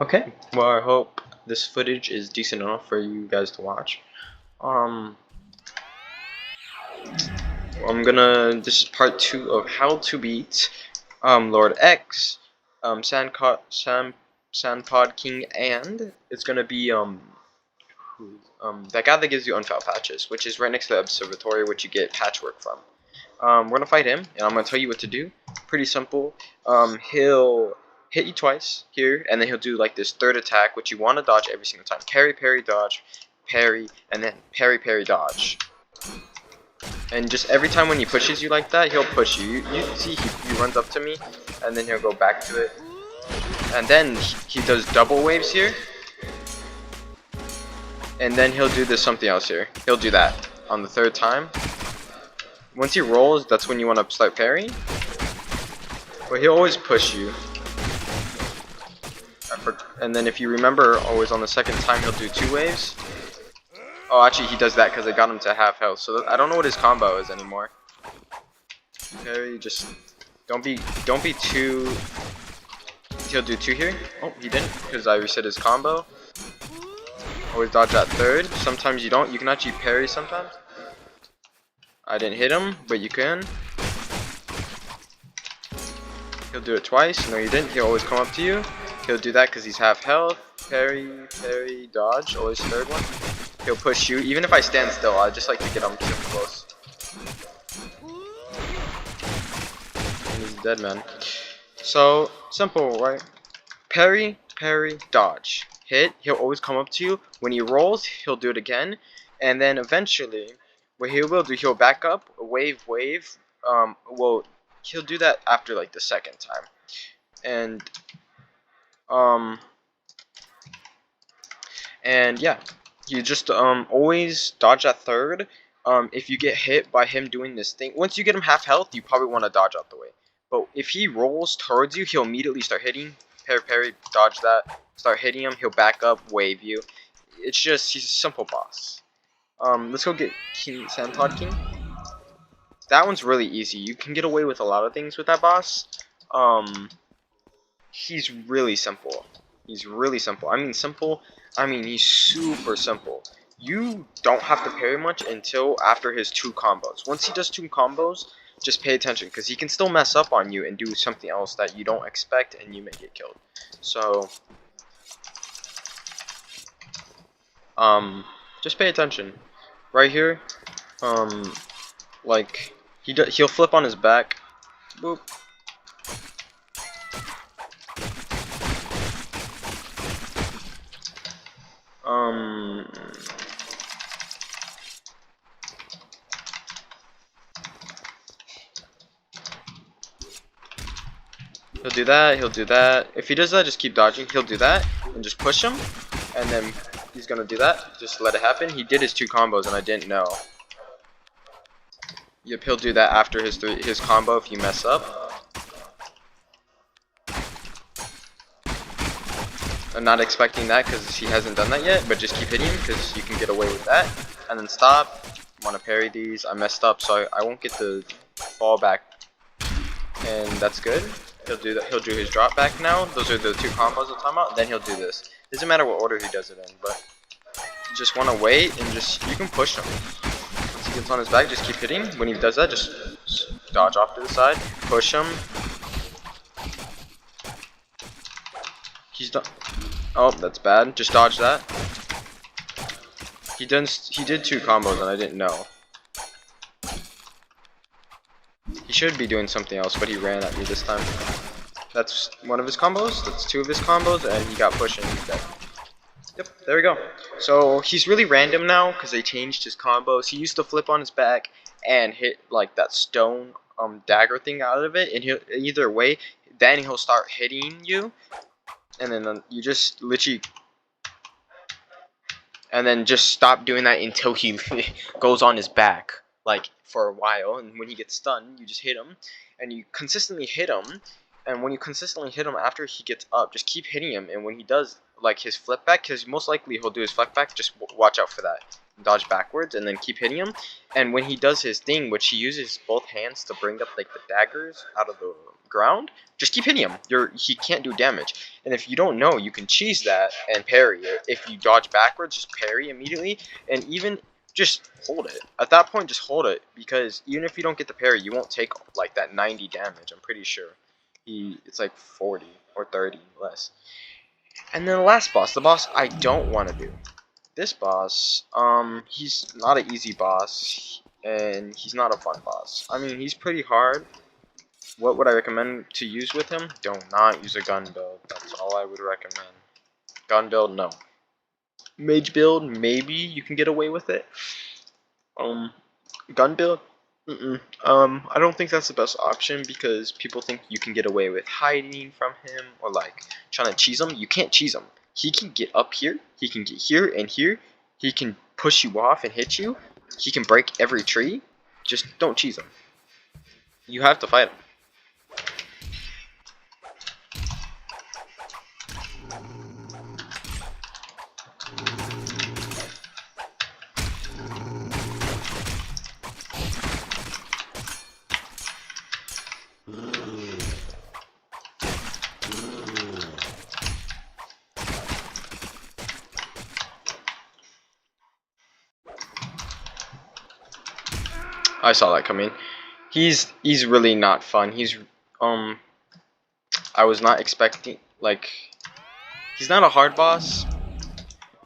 Okay, well, I hope this footage is decent enough for you guys to watch. This is part 2 of how to beat Lord X, Sandpod King, and it's gonna be that guy that gives you unfound patches, which is right next to the observatory, which you get patchwork from. We're gonna fight him, and I'm gonna tell you what to do. Pretty simple. He'll hit you twice here, and then he'll do like this third attack, which you want to dodge every single time. Parry, parry, dodge, parry, and then parry, parry, dodge. And just every time when he pushes you like that, he'll push you. You see, he runs up to me, and then he'll go back to it. And then he does double waves here. And then he'll do this something else here. He'll do that on the third time. Once he rolls, that's when you want to start parrying. But he'll always push you. And then if you remember, always on the second time he'll do 2 waves. Oh, actually he does that because I got him to half health. So I don't know what his combo is anymore. Parry, just don't be too. He'll do 2 here. Oh, he didn't because I reset his combo. Always dodge that third. Sometimes you don't. You can actually parry sometimes. I didn't hit him, but you can. He'll do it twice. No, you didn't. He'll always come up to you. He'll do that because he's half health. Parry, parry, dodge. Always third one. He'll push you. Even if I stand still, I just like to get him super close. And he's dead, man. So, simple, right? Parry, parry, dodge. Hit, he'll always come up to you. When he rolls, he'll do it again. And then eventually, what he will do, he'll back up, wave, wave. Well, he'll do that after like the second time. And yeah, you just always dodge that third. If you get hit by him doing this thing, once you get him half health, you probably want to dodge out the way. But if he rolls towards you, he'll immediately start hitting. Parry, parry, dodge that. Start hitting him. He'll back up, wave you. It's just, he's a simple boss. Let's go get Sandpod King. That one's really easy. You can get away with a lot of things with that boss. He's really simple. He's really simple. I mean simple. I mean he's super simple. You don't have to parry much until after his 2 combos. Once he does 2 combos, just pay attention because he can still mess up on you and do something else that you don't expect and you may get killed. So just pay attention. Right here, like he'll flip on his back. Boop. He'll do that, he'll do that. If he does that, just keep dodging. He'll do that, and just push him. And then he's gonna do that. Just let it happen. He did his 2 combos, and I didn't know. Yep, he'll do that after his combo if you mess up. I'm not expecting that because he hasn't done that yet, but just keep hitting him because you can get away with that. And then stop. Want to parry these. I messed up, so I won't get the fall back. And that's good. He'll do that. He'll do his drop back now. Those are the 2 combos I'm talking about. Then he'll do this. Doesn't matter what order he does it in, but you just want to wait and you can push him. Once he gets on his back, just keep hitting. When he does that, just dodge off to the side, push him. He's done. Oh, that's bad. Just dodge that. He did 2 combos and I didn't know. He should be doing something else, but he ran at me this time. That's one of his combos. That's 2 of his combos, and he got pushed and he's dead. Yep, there we go. So he's really random now because they changed his combos. He used to flip on his back and hit like that stone dagger thing out of it, and either way, then he'll start hitting you, and then you just literally. And then just stop doing that until he goes on his back, like for a while. And when he gets stunned, you just hit him, and you consistently hit him. And when you consistently hit him after he gets up, just keep hitting him. And when he does like his flip back, because most likely he'll do his flip back, just watch out for that. Dodge backwards and then keep hitting him. And when he does his thing, which he uses both hands to bring up like the daggers out of the ground, just keep hitting him. He can't do damage. And if you don't know, you can cheese that and parry it. If you dodge backwards, just parry immediately, and even just hold it. At that point, just hold it, because even if you don't get the parry, you won't take like that 90 damage. I'm pretty sure. It's like 40 or 30 less. And then the last boss, the boss I don't want to do. This boss, he's not an easy boss, and he's not a fun boss. I mean, he's pretty hard. What would I recommend to use with him? Do not use a gun build. That's all I would recommend. Gun build, no. Mage build, maybe you can get away with it. Gun build, I don't think that's the best option, because people think you can get away with hiding from him or like trying to cheese him. You can't cheese him. He can get up here, he can get here and here, he can push you off and hit you, he can break every tree. Just don't cheese him. You have to fight him. I saw that coming. He's really not fun. I was not expecting, like, he's not a hard boss,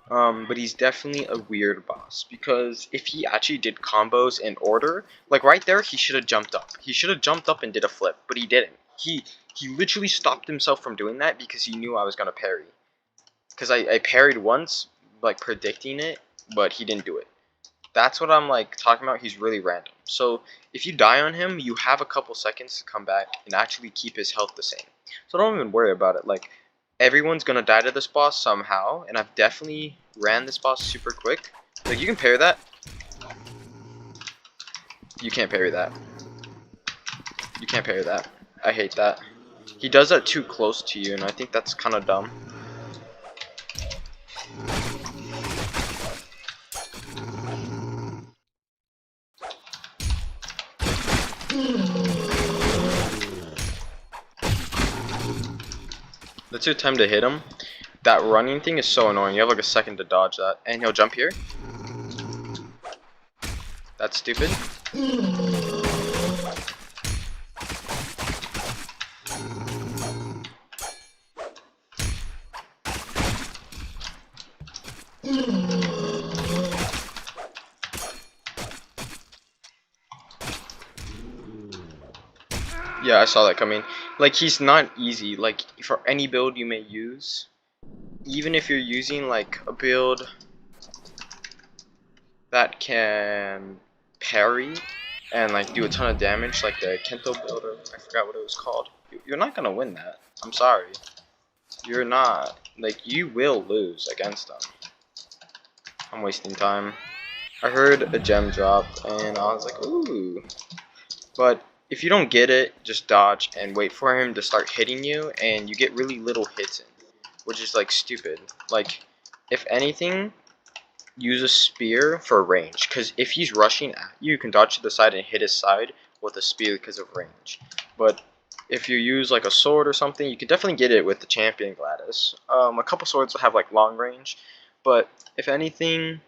but he's definitely a weird boss, because if he actually did combos in order, like right there, he should have jumped up. He should have jumped up and did a flip, but he didn't. He literally stopped himself from doing that because he knew I was gonna parry. Because I parried once, like predicting it, but he didn't do it. That's what I'm like talking about. He's really random. So if you die on him, you have a couple seconds to come back and actually keep his health the same. So don't even worry about it. Like, everyone's gonna die to this boss somehow, and I've definitely ran this boss super quick. Like, you can parry that. You can't parry that. You can't parry that. I hate that. He does that too close to you, and I think that's kind of dumb. That's your time to hit him. That running thing is so annoying. You have like a second to dodge that. And he'll jump here. That's stupid. Yeah, I saw that coming. Like, he's not easy. Like, for any build you may use, even if you're using like a build that can parry and like do a ton of damage, like the Kento build, or I forgot what it was called, you're not gonna win that. I'm sorry. You're not. Like, you will lose against them. I'm wasting time. I heard a gem drop and I was like, ooh. But if you don't get it, just dodge and wait for him to start hitting you, and you get really little hits in, which is like stupid. Like, if anything, use a spear for range, because if he's rushing at you, you can dodge to the side and hit his side with a spear because of range. But if you use like a sword or something, you can definitely get it with the champion Gladys. A couple swords will have like long range, but if anything,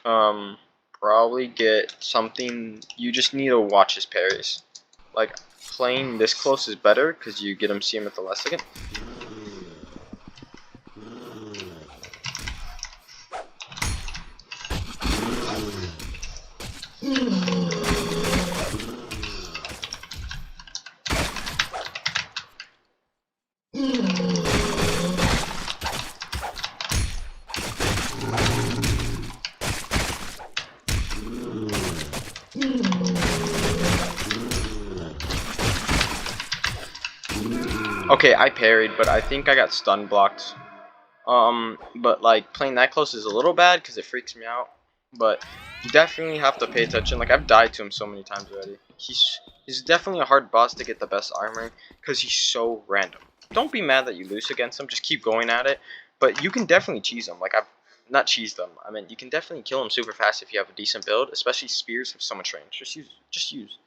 probably get something. You just need to watch his parries. Like, playing this close is better because you get him, see him at the last second. Okay, I parried, but I think I got stun blocked. But like, playing that close is a little bad because it freaks me out. But you definitely have to pay attention. Like, I've died to him so many times already. He's definitely a hard boss to get the best armor because he's so random. Don't be mad that you lose against him. Just keep going at it. But you can definitely cheese him. Like, I've not cheesed them. I mean, you can definitely kill him super fast if you have a decent build. Especially spears have so much range. Just use.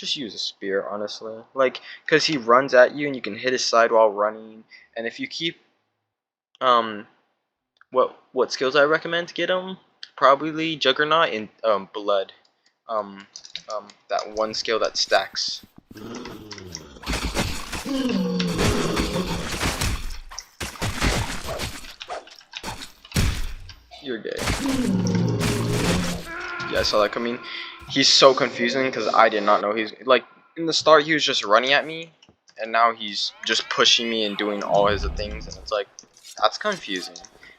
just use a spear, honestly. Like, cause he runs at you and you can hit his side while running. And if you keep what skills I recommend to get him? Probably Juggernaut and Blood. Um, that one skill that stacks. You're gay. Yeah, I saw that coming. He's so confusing because I did not know he's like in the start he was just running at me, and now he's just pushing me and doing all his things, and it's like that's confusing.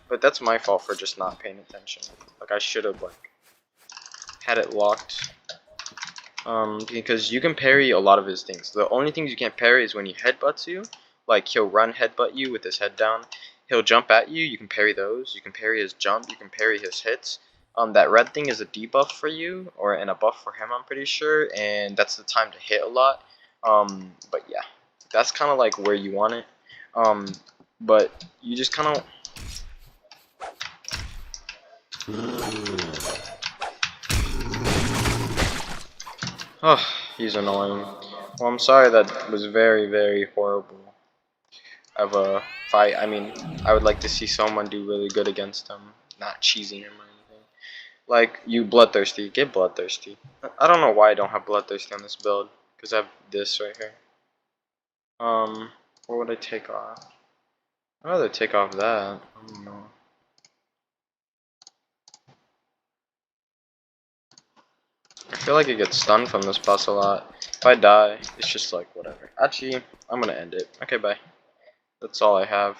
But that's my fault for just not paying attention. Like I should have like had it locked. Because you can parry a lot of his things. The only things you can't parry is when he headbutts you. Like he'll run headbutt you with his head down. He'll jump at you. You can parry those. You can parry his jump. You can parry his hits. That red thing is a debuff for you, and a buff for him, I'm pretty sure. And that's the time to hit a lot. But yeah, that's kind of like where you want it. But you just kind of. Oh, he's annoying. Well, I'm sorry that was very, very horrible of a fight. I mean, I would like to see someone do really good against him, not cheesing him or anything. Like, you bloodthirsty, get bloodthirsty. I don't know why I don't have bloodthirsty on this build, because I have this right here. What would I take off? I'd rather take off that. I don't know. I feel like it gets stunned from this boss a lot. If I die, it's just like whatever. Actually, I'm gonna end it. Okay, bye. That's all I have.